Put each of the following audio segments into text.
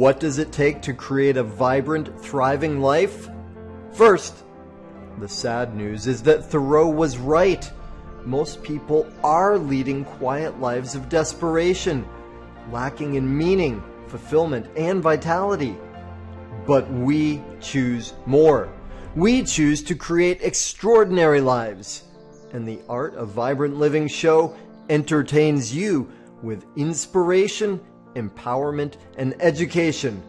What does it take to create a vibrant, thriving life? First, the sad news is that Thoreau was right. Most people are leading quiet lives of desperation, lacking in meaning, fulfillment, and vitality. But we choose more. We choose to create extraordinary lives. And the Art of Vibrant Living show entertains you with inspiration, empowerment, and education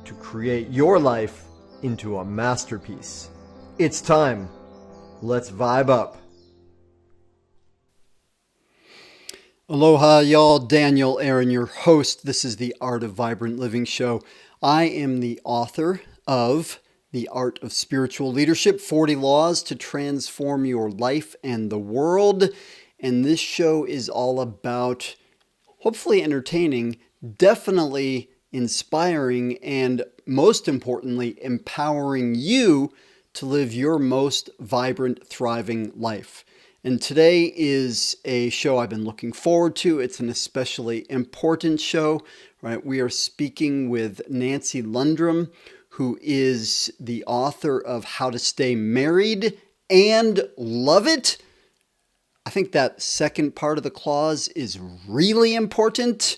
to create your life into a masterpiece. It's time. Let's vibe up. Aloha, y'all. Daniel Aaron, your host. This is the Art of Vibrant Living show. I am the author of The Art of Spiritual Leadership, 40 Laws to Transform Your Life and the World. And this show is all about hopefully entertaining, definitely inspiring, and most importantly, empowering you to live your most vibrant, thriving life. And today is a show I've been looking forward to. It's an especially important show, right? We are speaking with Nancy Landrum, who is the author of How to Stay Married and Love It. I think that second part of the clause is really important.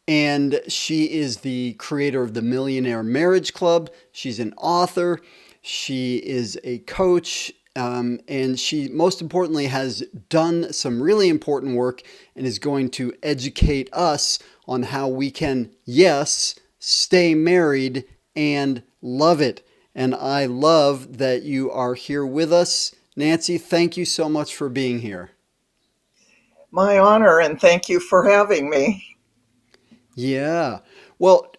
And she is the creator of the Millionaire Marriage Club. She's an author. She is a coach. And she, most importantly, has done some really important work and is going to educate us on how we can, yes, stay married and love it. And I love that you are here with us. Nancy, thank you so much for being here. My honor, and thank you for having me. Yeah. Well,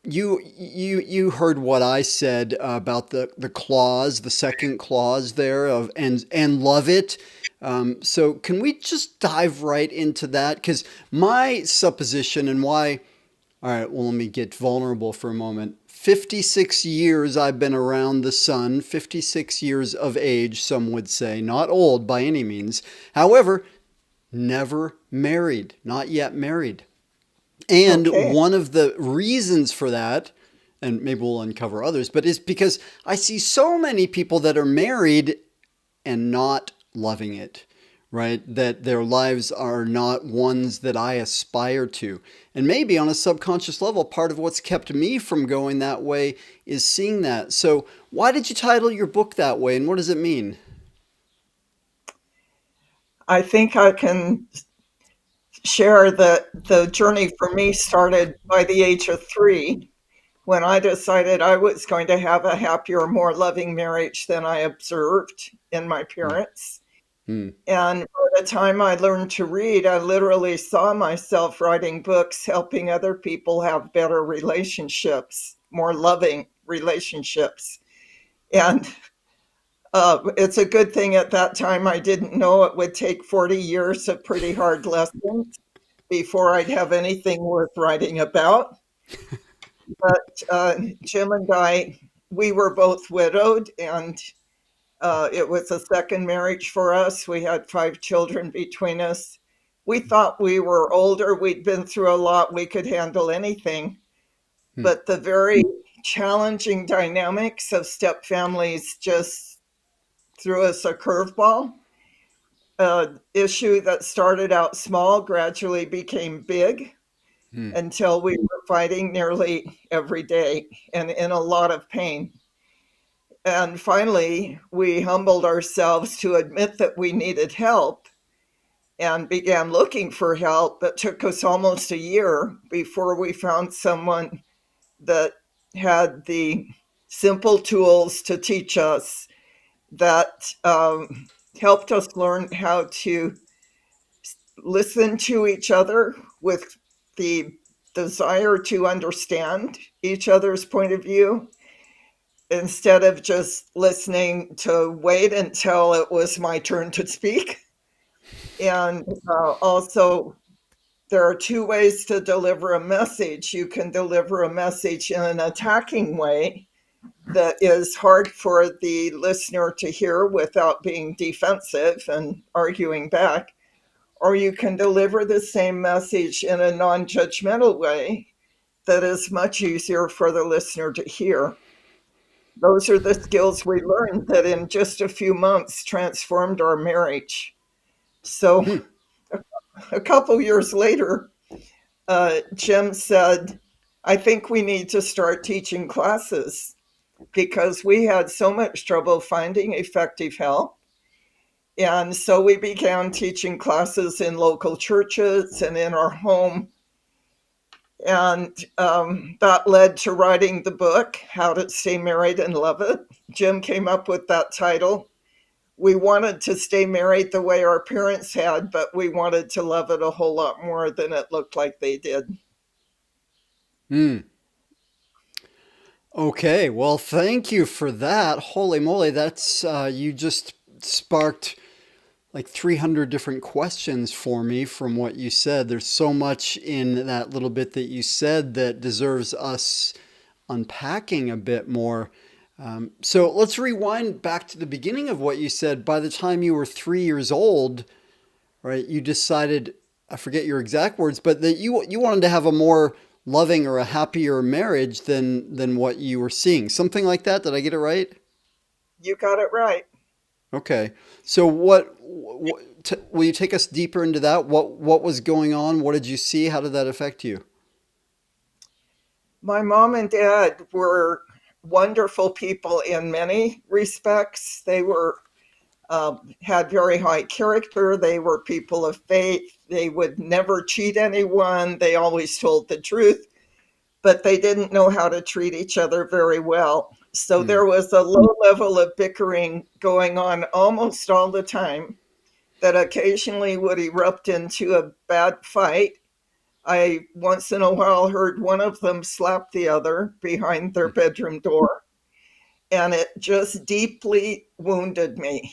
you heard what I said about the clause, the second clause there of and love it. So can we just dive right into that? Because my supposition and why, all right, well, let me get vulnerable for a moment. 56 years I've been around the sun, 56 years of age, some would say, not old by any means. However, never married, not yet married. And Okay. one of the reasons for that, and maybe we'll uncover others, but is because I see so many people that are married and not loving it, right? That their lives are not ones that I aspire to. And maybe on a subconscious level, part of what's kept me from going that way is seeing that. So why did you title your book that way, and what does it mean? I think I can share that the journey for me started by the age of 3 when I decided I was going to have a happier, more loving marriage than I observed in my parents. Hmm. And by the time I learned to read, I literally saw myself writing books helping other people have better relationships, more loving relationships. And it's a good thing at that time I didn't know it would take 40 years of pretty hard lessons before I'd have anything worth writing about. But Jim and I, we were both widowed, and it was a second marriage for us. We had 5 children between us. We thought we were older, we'd been through a lot, we could handle anything. Hmm. But the very challenging dynamics of step families just threw us a curveball. Issue that started out small gradually became big Hmm. until we were fighting nearly every day and in a lot of pain. And finally, we humbled ourselves to admit that we needed help and began looking for help. It took us almost a year before we found someone that had the simple tools to teach us that helped us learn how to listen to each other with the desire to understand each other's point of view instead of just listening to wait until it was my turn to speak. And also, there are 2 ways to deliver a message. You can deliver a message in an attacking way that is hard for the listener to hear without being defensive and arguing back. Or you can deliver the same message in a non judgmental way that is much easier for the listener to hear. Those are the skills we learned that in just a few months transformed our marriage. So Hmm. a couple years later, Jim said, I think we need to start teaching classes because we had so much trouble finding effective help. And so we began teaching classes in local churches and in our home. And that led to writing the book, How to Stay Married and Love It. Jim came up with that title. We wanted to stay married the way our parents had, but we wanted to love it a whole lot more than it looked like they did. Hmm. Okay, well, thank you for that. Holy moly, that's you just sparked like 300 different questions for me from what you said. There's so much in that little bit that you said that deserves us unpacking a bit more. So let's rewind back to the beginning of what you said. By the time you were 3 years old, right, you decided, I forget your exact words, but that you wanted to have a more loving or a happier marriage than what you were seeing. Something like that. Did I get it right? You got it right. Okay. So will you take us deeper into that? What was going on? What did you see? How did that affect you? My mom and dad were wonderful people in many respects. They were had very high character. They were people of faith. They would never cheat anyone. They always told the truth, but they didn't know how to treat each other very well. So Hmm. there was a low level of bickering going on almost all the time that occasionally would erupt into a bad fight. I once in a while heard one of them slap the other behind their bedroom door, and it just deeply wounded me.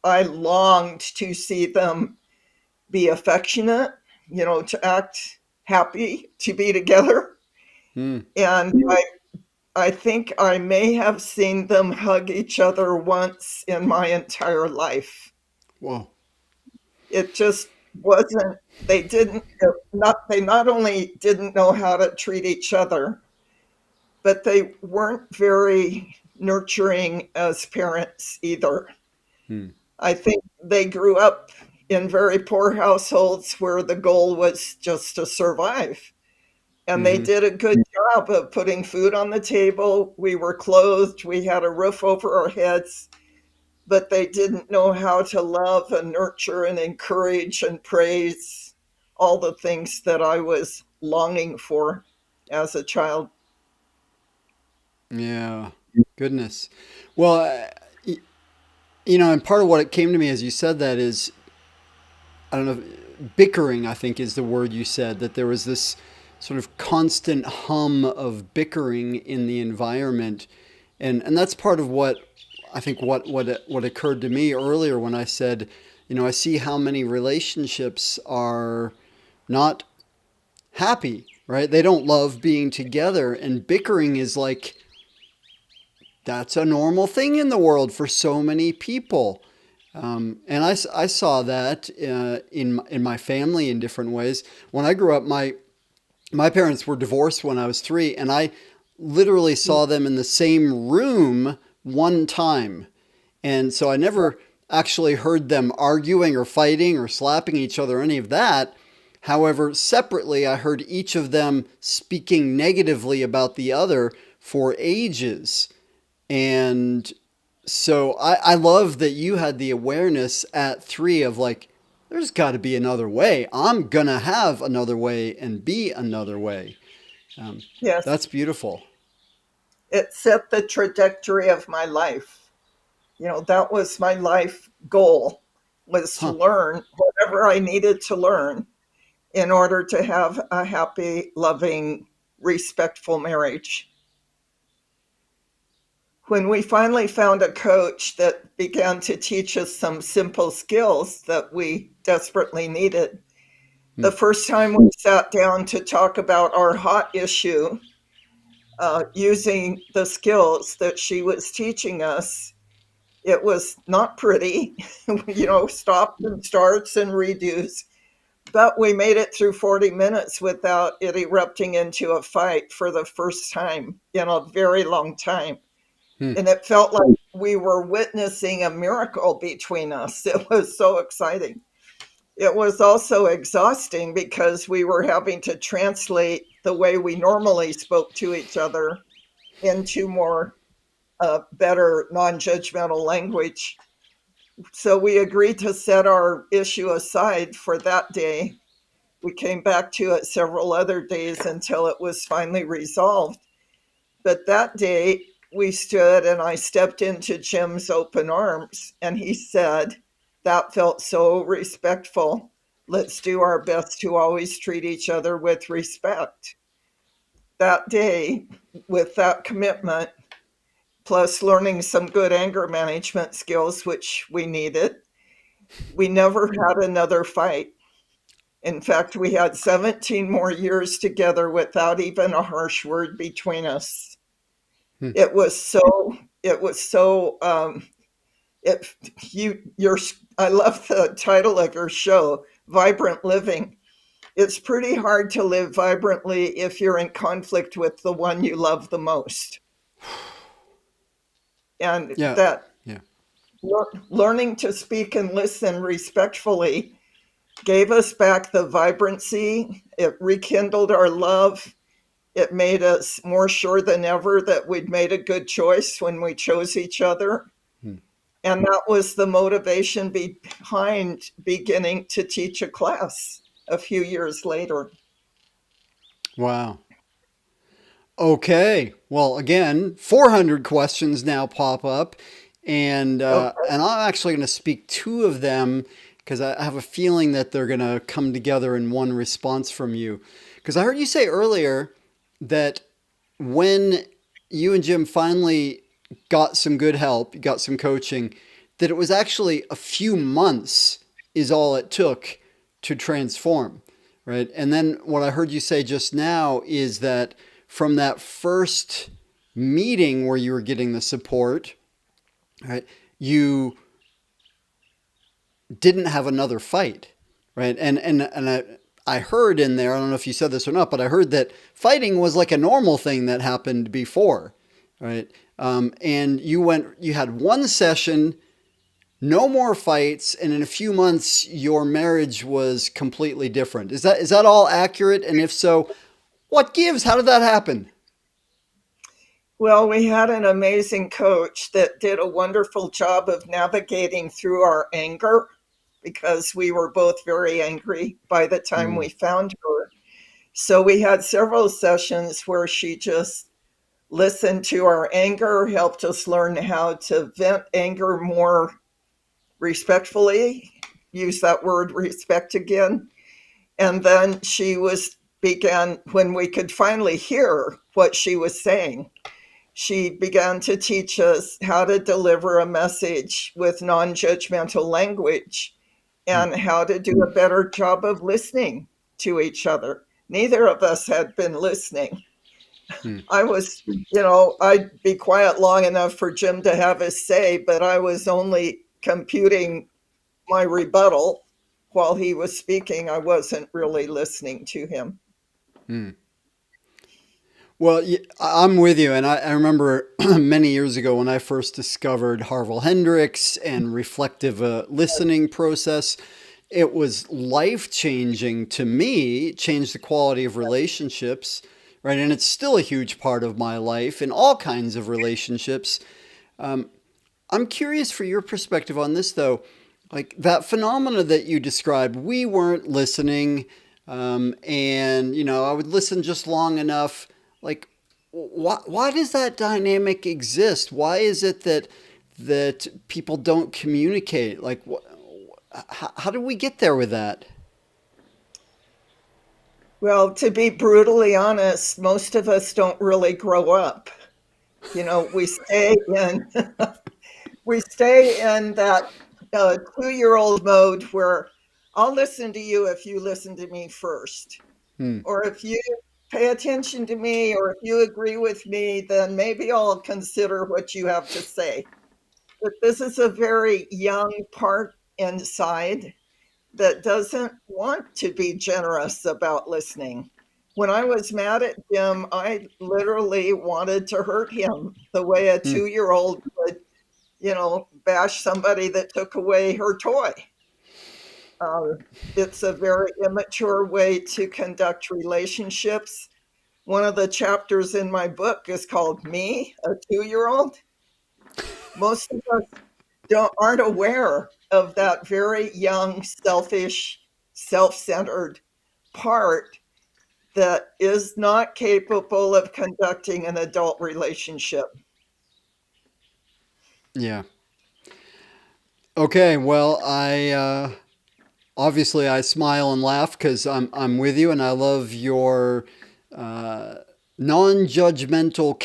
I longed to see them be affectionate, to act happy to be together. Hmm. And I think I may have seen them hug each other once in my entire life. Whoa. It just wasn't, they didn't, they not only didn't know how to treat each other, but they weren't very nurturing as parents either. Hmm. I think they grew up in very poor households where the goal was just to survive. And they Mm-hmm. did a good job of putting food on the table. We were clothed, we had a roof over our heads, but they didn't know how to love and nurture and encourage and praise all the things that I was longing for as a child. Yeah. Goodness. Well, and part of what it came to me as you said that is, I don't know, bickering, I think is the word you said, that there was this sort of constant hum of bickering in the environment. And that's part of what I think what occurred to me earlier when I said, I see how many relationships are not happy, right? They don't love being together. And bickering is like, that's a normal thing in the world for so many people. And I saw that in my family in different ways. When I grew up, my parents were divorced when I was 3, and I literally saw them in the same room one time. And so I never actually heard them arguing or fighting or slapping each other or any of that. However, separately, I heard each of them speaking negatively about the other for ages. And so I love that you had the awareness at 3 of like, there's got to be another way. I'm going to have another way and be another way. Um, Yes, that's beautiful. it set the trajectory of my life. That was my life goal, was to Huh. learn whatever I needed to learn in order to have a happy, loving, respectful marriage. When we finally found a coach that began to teach us some simple skills that we desperately needed, Hmm. the first time we sat down to talk about our hot issue, using the skills that she was teaching us, it was not pretty, stops and starts and redos, But we made it through 40 minutes without it erupting into a fight for the first time in a very long time. Hmm. And it felt like we were witnessing a miracle between us. It was so exciting. It was also exhausting because we were having to translate the way we normally spoke to each other into more better non-judgmental language. So we agreed to set our issue aside for that day. We came back to it several other days until it was finally resolved. But that day we stood and I stepped into Jim's open arms and he said, "That felt so respectful. Let's do our best to always treat each other with respect." That day, with that commitment, plus learning some good anger management skills, which we needed, we never had another fight. In fact, we had 17 more years together without even a harsh word between us. Hmm. It was so, it was so, it, your, I love the title of your show, Vibrant Living. It's pretty hard to live vibrantly if you're in conflict with the one you love the most. And Yeah. that Yeah. learning to speak and listen respectfully gave us back the vibrancy. It rekindled our love. It made us more sure than ever that we'd made a good choice when we chose each other. Hmm. And that was the motivation behind beginning to teach a class a few years later. Wow. Okay. Well, again, 400 questions now pop up, Okay. and I'm actually going to speak two of them because I have a feeling that they're going to come together in one response from you. Because I heard you say earlier that when you and Jim finally got some good help, got some coaching, that it was actually a few months is all it took to transform, right? And then what I heard you say just now is that from that first meeting where you were getting the support, right, you didn't have another fight, right? I heard in there, I don't know if you said this or not, but I heard that fighting was like a normal thing that happened before, right? And you had one session, no more fights, and in a few months your marriage was completely different. Is that all accurate? And if so, what gives? How did that happen? Well, we had an amazing coach that did a wonderful job of navigating through our anger because we were both very angry by the time Hmm. we found her. So we had several sessions where she just listened to our anger, helped us learn how to vent anger more respectfully, use that word respect again. And then she was began when we could finally hear what she was saying. She began to teach us how to deliver a message with non-judgmental language Hmm. and how to do a better job of listening to each other. Neither of us had been listening. Hmm. I was, I'd be quiet long enough for Jim to have his say, but I was only computing my rebuttal while he was speaking. I wasn't really listening to him. Hmm. Well, I'm with you. And I remember many years ago when I first discovered Harville Hendricks and reflective listening process. It was life changing to me. It changed the quality of relationships, right? And it's still a huge part of my life in all kinds of relationships. I'm curious for your perspective on this, though. Like that phenomena that you described, we weren't listening, and I would listen just long enough. Like, why does that dynamic exist? Why is it that people don't communicate? Like, how do we get there with that? Well, to be brutally honest, most of us don't really grow up. We stay in we stay in that 2-year-old mode where I'll listen to you if you listen to me first, Hmm. or if you pay attention to me, or if you agree with me, then maybe I'll consider what you have to say. But this is a very young part inside. that doesn't want to be generous about listening. When I was mad at Jim, I literally wanted to hurt him the way a Hmm. 2 year old would, bash somebody that took away her toy. Uh, it's a very immature way to conduct relationships. One of the chapters in my book is called Me, a 2 year old. Most of us aren't aware of that very young, selfish, self centered part that is not capable of conducting an adult relationship. Yeah. Okay. Well, I obviously I smile and laugh because I'm with you, and I love your uh, non-judgmental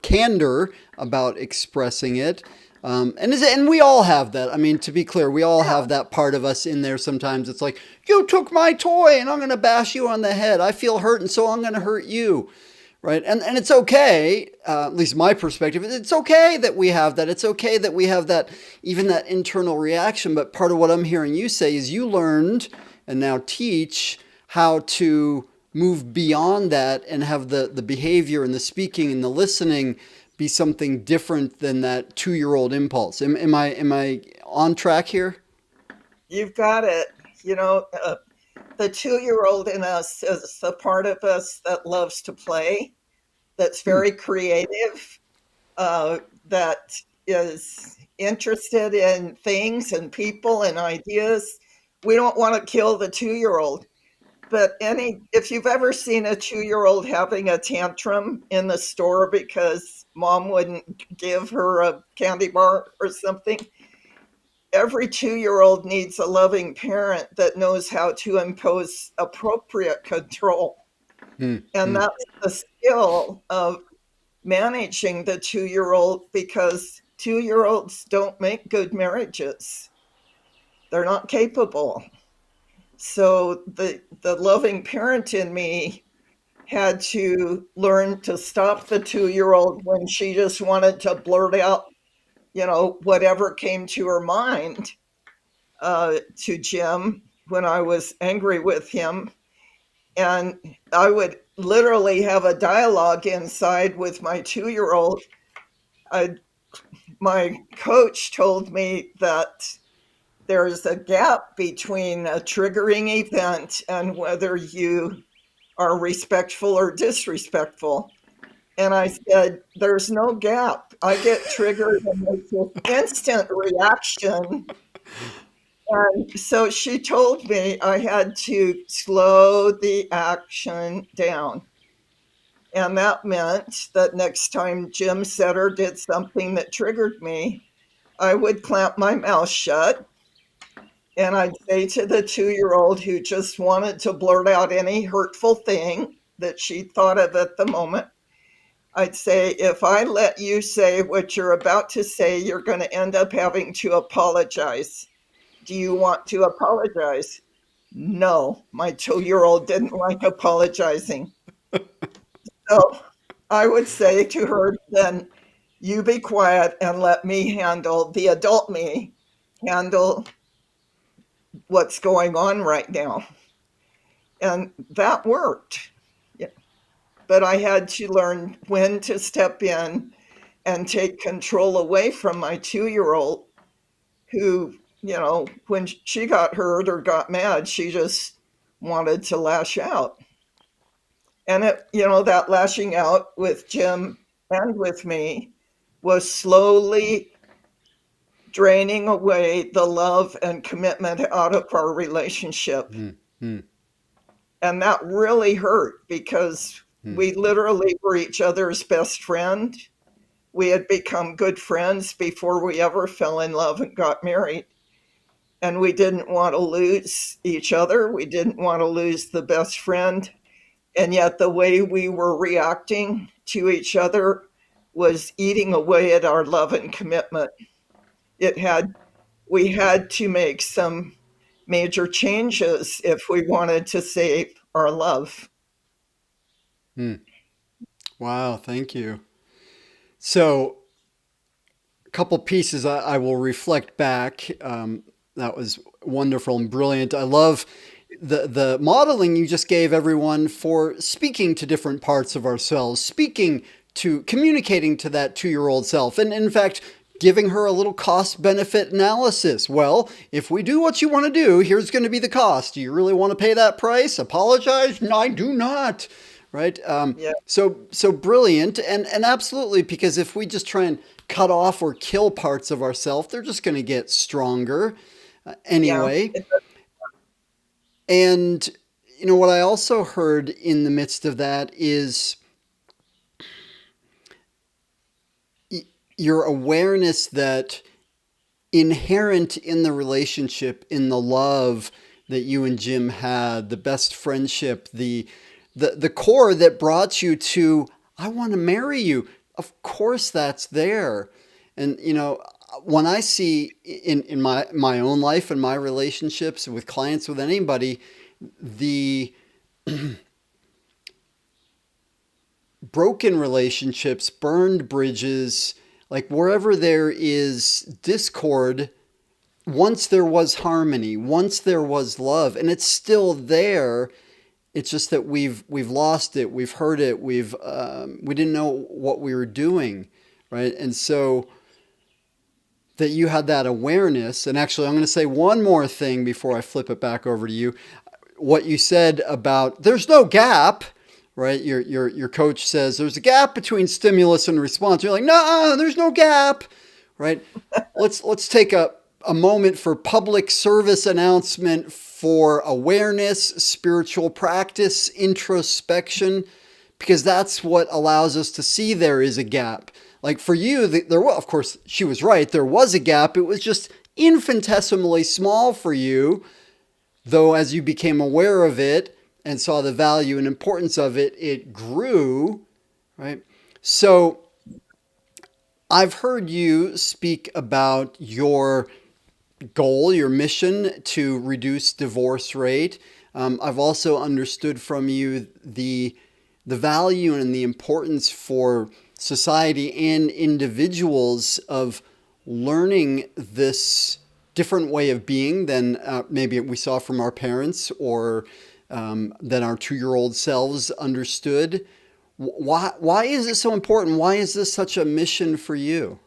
candor about expressing it. And we all have that. I mean, to be clear, we all Yeah, have that part of us in there. Sometimes it's like, you took my toy, and I'm going to bash you on the head. I feel hurt, and so I'm going to hurt you. Right. And it's okay, at least my perspective, it's okay that we have that. It's okay that we have that, even that internal reaction. But part of what I'm hearing you say is you learned and now teach how to move beyond that and have the behavior and the speaking and the listening be something different than that 2 year old impulse. Am I on track here? you've got it. You know, the 2 year old in us is the part of us that loves to play, that's Hmm. very creative, that is interested in things and people and ideas. We don't want to kill the 2 year old. But if you've ever seen a 2 year old having a tantrum in the store because mom wouldn't give her a candy bar or something, every 2 year old needs a loving parent that knows how to impose appropriate control. Hmm. And Hmm. that's the skill of managing the 2 year old, because 2 year olds don't make good marriages. They're not capable. So the loving parent in me had to learn to stop the 2 year old when she just wanted to blurt out, whatever came to her mind, to Jim when I was angry with him. And I would literally have a dialogue inside with my 2 year old. My coach told me that there's a gap between a triggering event and whether you are respectful or disrespectful. And I said, there's no gap. I get triggered and there's this instant reaction. And so she told me I had to slow the action down. And that meant that next time Jim said or did something that triggered me, I would clamp my mouth shut and I'd say to the 2 year old who just wanted to blurt out any hurtful thing that she thought of at the moment, I'd say, if I let you say what you're about to say, you're going to end up having to apologize. Do you want to apologize? No, my 2 year old didn't like apologizing. So I would say to her, then you be quiet and let me handle the adult me, handle what's going on right now. And that worked. Yeah. But I had to learn when to step in and take control away from my 2 year old, who, when she got hurt or got mad, she just wanted to lash out. And that lashing out with Jim and with me was slowly draining away the love and commitment out of our relationship. Hmm. Hmm. And that really hurt because Hmm. we literally were each other's best friend. We had become good friends before we ever fell in love and got married. And we didn't want to lose each other. We didn't want to lose the best friend. And yet, the way we were reacting to each other was eating away at our love and commitment. It had, we had to make some major changes if we wanted to save our love. Hmm. Wow. Thank you. So, a couple pieces I will reflect back. That was wonderful and brilliant. I love the modeling you just gave everyone for speaking to different parts of ourselves, speaking to communicating to that 2-year old self. And in fact, giving her a little cost benefit analysis. Well, if we do what you want to do, here's going to be the cost. Do you really want to pay that price? Apologize? No, I do not. Right? Yeah. So brilliant. And absolutely, because if we just try and cut off or kill parts of ourselves, they're just going to get stronger Yeah. anyway. And, what I also heard in the midst of that is your awareness that inherent in the relationship, in the love that you and Jim had, the best friendship, the core that brought you to, I want to marry you. Of course that's there. And, when I see in my own life and my relationships with clients, with anybody, the broken relationships, burned bridges, like wherever there is discord, once there was harmony, once there was love, and it's still there. It's just that we've lost it, we've hurt it, we didn't know what we were doing, right? And so that you had that awareness. And actually, I'm going to say one more thing before I flip it back over to you. What you said about there's no gap, right? Your coach says there's a gap between stimulus and response. You're like, no, there's no gap, right? Let's take a moment for public service announcement for awareness, spiritual practice, introspection, because that's what allows us to see there is a gap. Like for you, there was, of course, she was right. There was a gap. It was just infinitesimally small for you, though as you became aware of it and saw the value and importance of it, it grew, right? So I've heard you speak about your goal, your mission to reduce divorce rate. I've also understood from you the value and the importance for society and individuals of learning this different way of being than maybe we saw from our parents or than our 2-year-old selves understood. Why is it so important? Why is this such a mission for you?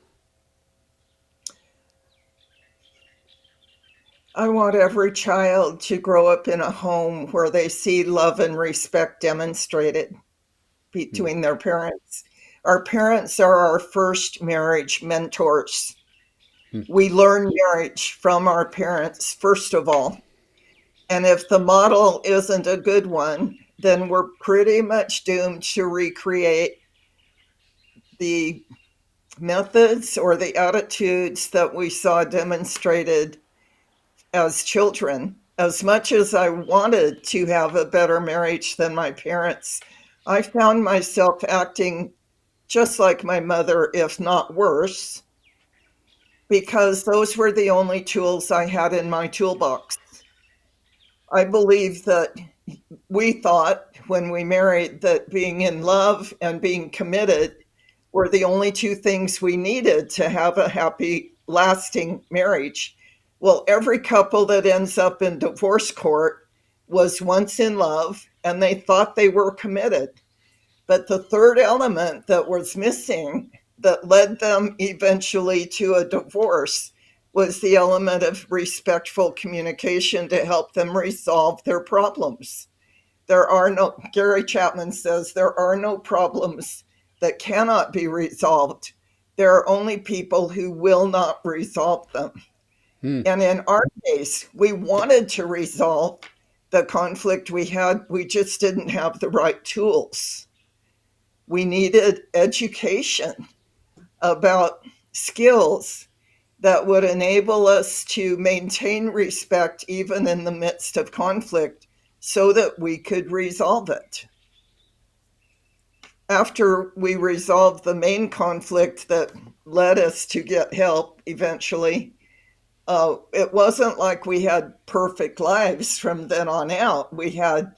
I want every child to grow up in a home where they see love and respect demonstrated Hmm. between their parents. Our parents are our first marriage mentors. Hmm. We learn marriage from our parents, first of all. And if the model isn't a good one, then we're pretty much doomed to recreate the methods or the attitudes that we saw demonstrated as children. As much as I wanted to have a better marriage than my parents, I found myself acting just like my mother, if not worse, because those were the only tools I had in my toolbox. I believe that we thought when we married that being in love and being committed were the only two things we needed to have a happy, lasting marriage. Well, every couple that ends up in divorce court was once in love and they thought they were committed. But the third element that was missing that led them eventually to a divorce was the element of respectful communication to help them resolve their problems. Gary Chapman says, there are no problems that cannot be resolved. There are only people who will not resolve them. Hmm. And in our case, we wanted to resolve the conflict we had, we just didn't have the right tools. We needed education about skills that would enable us to maintain respect even in the midst of conflict so that we could resolve it. After we resolved the main conflict that led us to get help eventually, it wasn't like we had perfect lives from then on out. We had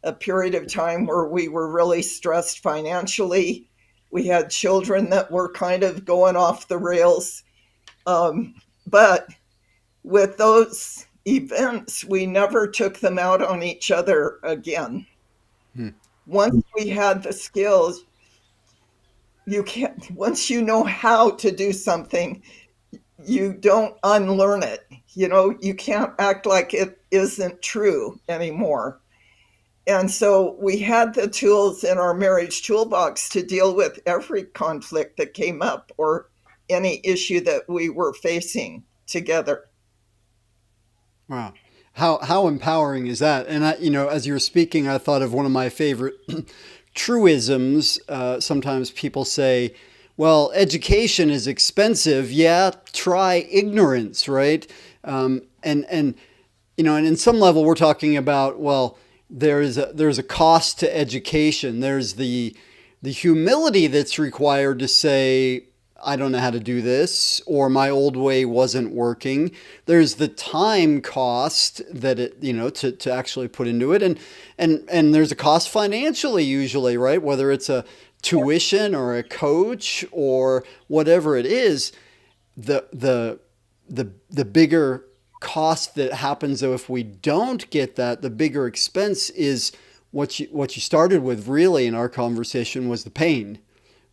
a period of time where we were really stressed financially. We had children that were kind of going off the rails. But with those events, we never took them out on each other again. Hmm. Once we had the skills, you can't, once you know how to do something, you don't unlearn it. You can't act like it isn't true anymore. And so we had the tools in our marriage toolbox to deal with every conflict that came up or any issue that we were facing together. Wow. How empowering is that? And as you were speaking, I thought of one of my favorite truisms. Sometimes people say, well, education is expensive. Yeah, try ignorance, right? And in some level, we're talking about, well, there's a cost to education. There's the humility that's required to say, I don't know how to do this, or my old way wasn't working. There's the time cost that to actually put into it, and there's a cost financially usually, right? Whether it's a tuition or a coach or whatever it is, the bigger cost that happens though if we don't get that, the bigger expense is what you started with really in our conversation was the pain,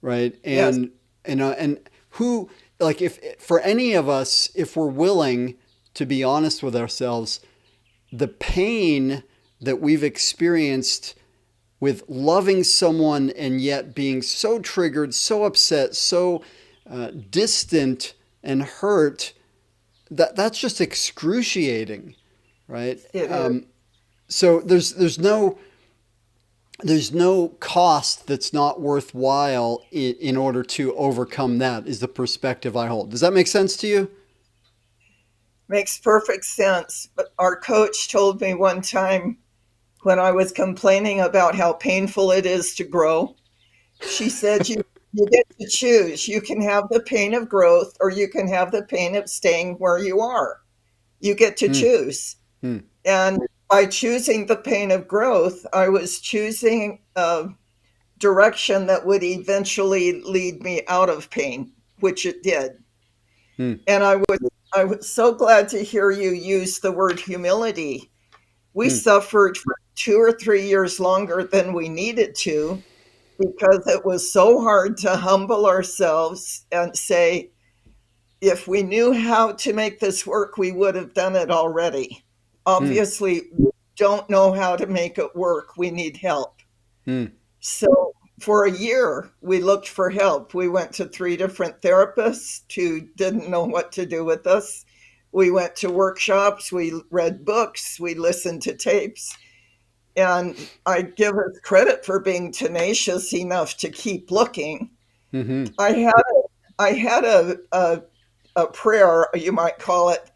right? Yes, And who, like, if for any of us, if we're willing to be honest with ourselves, the pain that we've experienced with loving someone and yet being so triggered, so upset, so distant and hurt, that's just excruciating, right? it is. So there's no cost that's not worthwhile in order to overcome that, is the perspective I hold. Does that make sense to you? Makes perfect sense. But our coach told me one time when I was complaining about how painful it is to grow, she said, you get to choose. You can have the pain of growth or you can have the pain of staying where you are. You get to Hmm. choose. Hmm. And by choosing the pain of growth, I was choosing a direction that would eventually lead me out of pain, which it did. Hmm. And I was so glad to hear you use the word humility. We Hmm. suffered for 2 or 3 years longer than we needed to because it was so hard to humble ourselves and say, if we knew how to make this work, we would have done it already. Hmm. Obviously, we don't know how to make it work. We need help. Hmm. So, for a year, we looked for help. We went to 3 different therapists who didn't know what to do with us. We went to workshops, we read books, we listened to tapes. And I give us credit for being tenacious enough to keep looking. Hmm. I had a prayer, you might call it.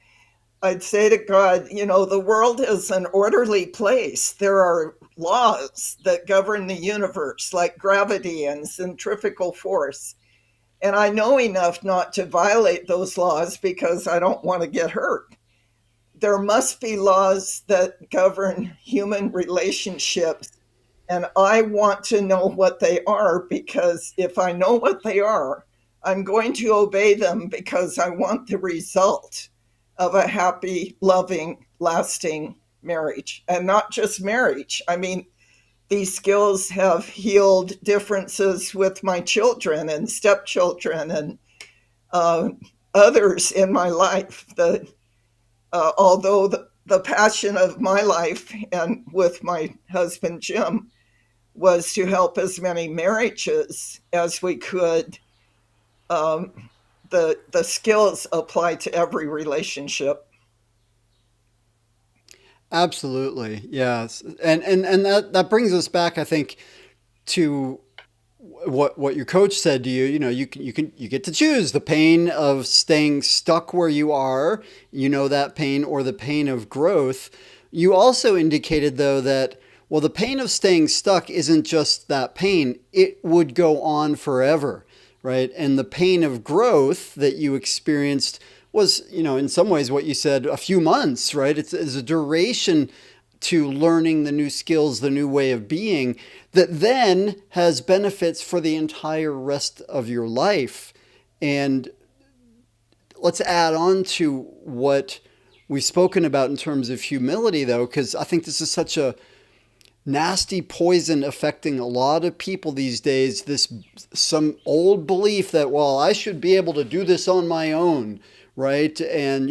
I'd say to God, the world is an orderly place. There are laws that govern the universe, like gravity and centrifugal force. And I know enough not to violate those laws because I don't want to get hurt. There must be laws that govern human relationships. And I want to know what they are because if I know what they are, I'm going to obey them because I want the result of a happy, loving, lasting marriage. And not just marriage. I mean, these skills have healed differences with my children and stepchildren and uh, others in my life. Although the passion of my life and with my husband Jim was to help as many marriages as we could. The skills apply to every relationship. Absolutely, yes, and that brings us back, I think, to what your coach said to you. You get to choose the pain of staying stuck where you are. That pain, or the pain of growth. You also indicated though that, well, the pain of staying stuck isn't just that pain, it would go on forever, right? And the pain of growth that you experienced was, in some ways what you said, a few months, right? It's a duration to learning the new skills, the new way of being, that then has benefits for the entire rest of your life. And let's add on to what we've spoken about in terms of humility, though, because I think this is such a nasty poison affecting a lot of people these days. This some old belief that, well, I should be able to do this on my own, right? And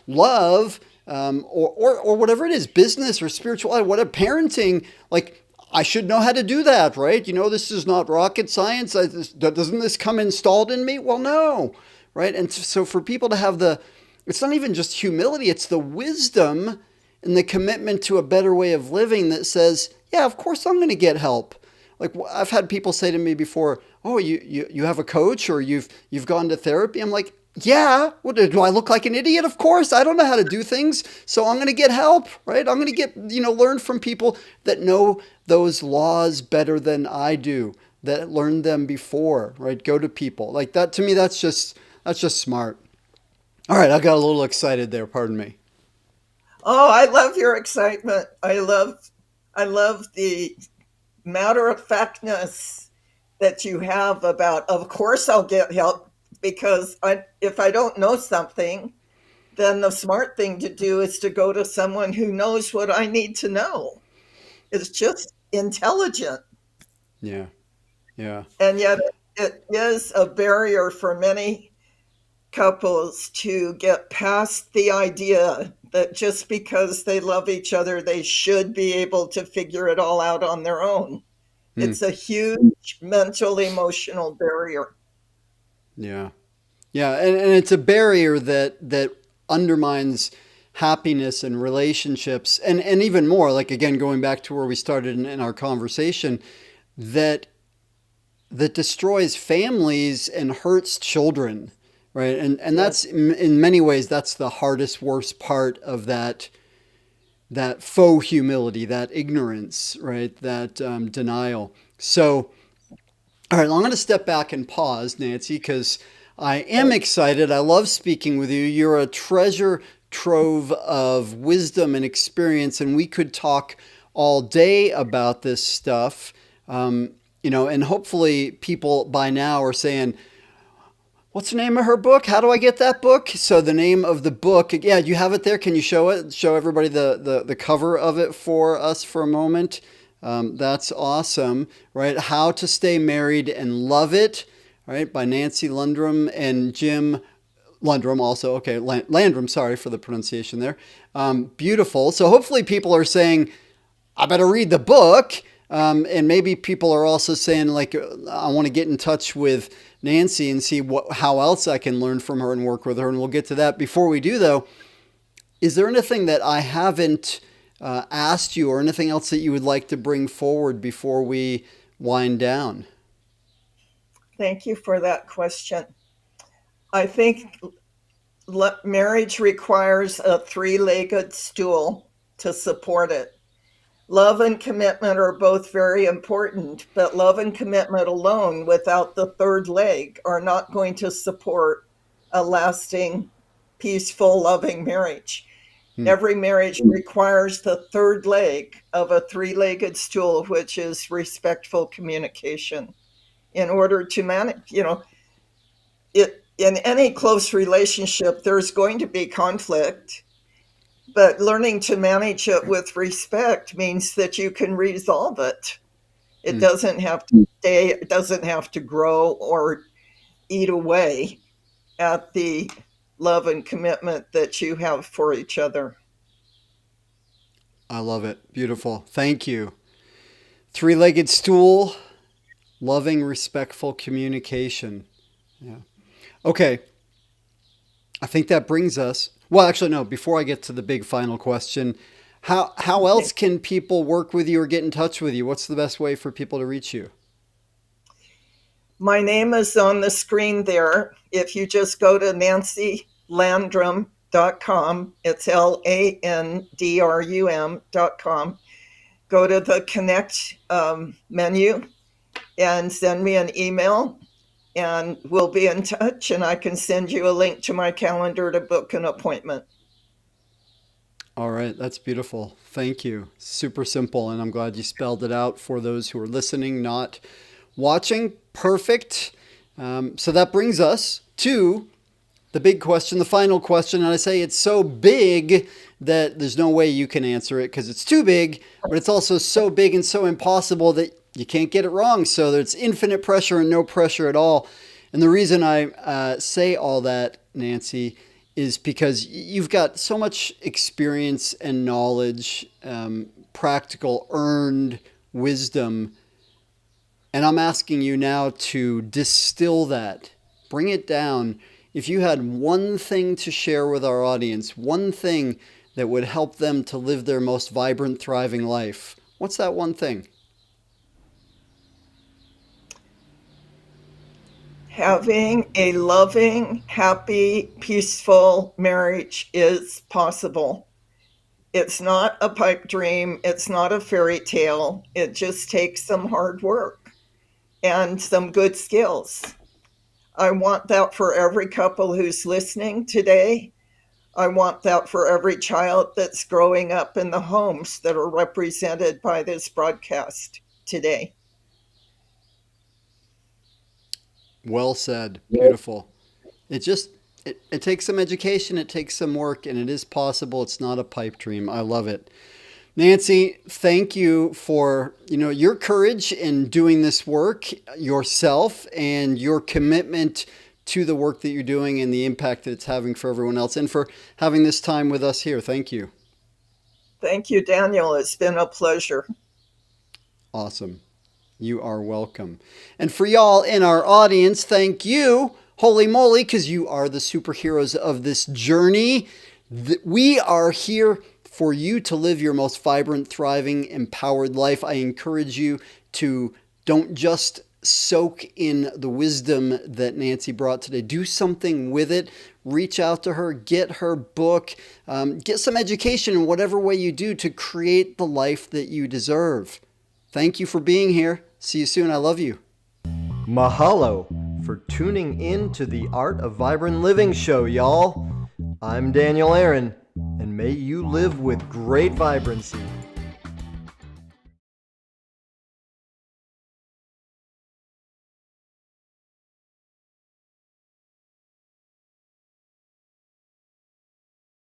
love, or whatever it is, business or spirituality, whatever, parenting, like I should know how to do that, right? This is not rocket science. Doesn't this come installed in me? Well, no, right? And so for people to have it's not even just humility, it's the wisdom and the commitment to a better way of living that says, yeah, of course I'm going to get help. Like I've had people say to me before, oh, you have a coach or you've gone to therapy. I'm like, yeah, what, do I look like an idiot? Of course, I don't know how to do things. So I'm going to get help, right? I'm going to get, learn from people that know those laws better than I do, that learned them before, right? Go to people like that. To me, that's just smart. All right. I got a little excited there. Pardon me. Oh, I love your excitement. I love the matter of factness that you have about, of course I'll get help, because if I don't know something, then the smart thing to do is to go to someone who knows what I need to know. It's just intelligent. Yeah. Yeah. And yet it is a barrier for many couples to get past the idea that just because they love each other, they should be able to figure it all out on their own. It's a huge mental, emotional barrier. Yeah. Yeah. And it's a barrier that undermines happiness and relationships. And even more, like, again, going back to where we started in our conversation, that destroys families and hurts children. Right. And that's in many ways, that's the hardest, worst part of that faux humility, that ignorance, right? That denial. So, all right, I'm going to step back and pause, Nancy, because I am excited. I love speaking with you. You're a treasure trove of wisdom and experience, and we could talk all day about this stuff. And hopefully people by now are saying, what's the name of her book? How do I get that book? So the name of the book, yeah, you have it there. Can you show it? Show everybody the cover of it for us for a moment. That's awesome, right? How to Stay Married and Love It, right? By Nancy Landrum and Jim Landrum also. Okay, Landrum, sorry for the pronunciation there. Beautiful. So hopefully people are saying, I better read the book. And maybe people are also saying, like, I want to get in touch with Nancy and see how else I can learn from her and work with her. And we'll get to that. Before we do, though, is there anything that I haven't asked you or anything else that you would like to bring forward before we wind down? Thank you for that question. I think marriage requires a three-legged stool to support it. Love and commitment are both very important, but love and commitment alone without the third leg are not going to support a lasting, peaceful, loving marriage. Every marriage requires the third leg of a three-legged stool, which is respectful communication. In order to manage, it in any close relationship, there's going to be conflict. But learning to manage it with respect means that you can resolve it. It doesn't have to stay, it doesn't have to grow or eat away at the love and commitment that you have for each other. I love it. Beautiful. Thank you. Three-legged stool, loving, respectful communication. Yeah. Okay. I think that brings us. Well, actually, no. Before I get to the big final question, how else can people work with you or get in touch with you? What's the best way for people to reach you? My name is on the screen there. If you just go to nancylandrum.com, it's LANDRUM.com. Go to the Connect menu and send me an email, and we'll be in touch, and I can send you a link to my calendar to book an appointment. All right. That's beautiful. Thank you. Super simple. And I'm glad you spelled it out for those who are listening, not watching. Perfect. So that brings us to the big question, the final question, and I say it's so big that there's no way you can answer it because it's too big, but it's also so big and so impossible that you can't get it wrong. So there's infinite pressure and no pressure at all. And the reason I say all that, Nancy, is because you've got so much experience and knowledge, practical, earned wisdom. And I'm asking you now to distill that, bring it down. If you had one thing to share with our audience, one thing that would help them to live their most vibrant, thriving life, what's that one thing? Having a loving, happy, peaceful marriage is possible. It's not a pipe dream. It's not a fairy tale. It just takes some hard work and some good skills. I want that for every couple who's listening today. I want that for every child that's growing up in the homes that are represented by this broadcast today. Well said. Beautiful. It takes some education, it takes some work, and it is possible. It's not a pipe dream. I love it. Nancy, thank you for, your courage in doing this work yourself and your commitment to the work that you're doing and the impact that it's having for everyone else, and for having this time with us here. Thank you. Thank you, Daniel. It's been a pleasure. Awesome. You are welcome. And for y'all in our audience, thank you. Holy moly, because you are the superheroes of this journey. We are here for you to live your most vibrant, thriving, empowered life. I encourage you to don't just soak in the wisdom that Nancy brought today. Do something with it. Reach out to her, get her book, get some education in whatever way you do to create the life that you deserve. Thank you for being here. See you soon. I love you. Mahalo for tuning in to the Art of Vibrant Living show, y'all. I'm Daniel Aaron, and may you live with great vibrancy.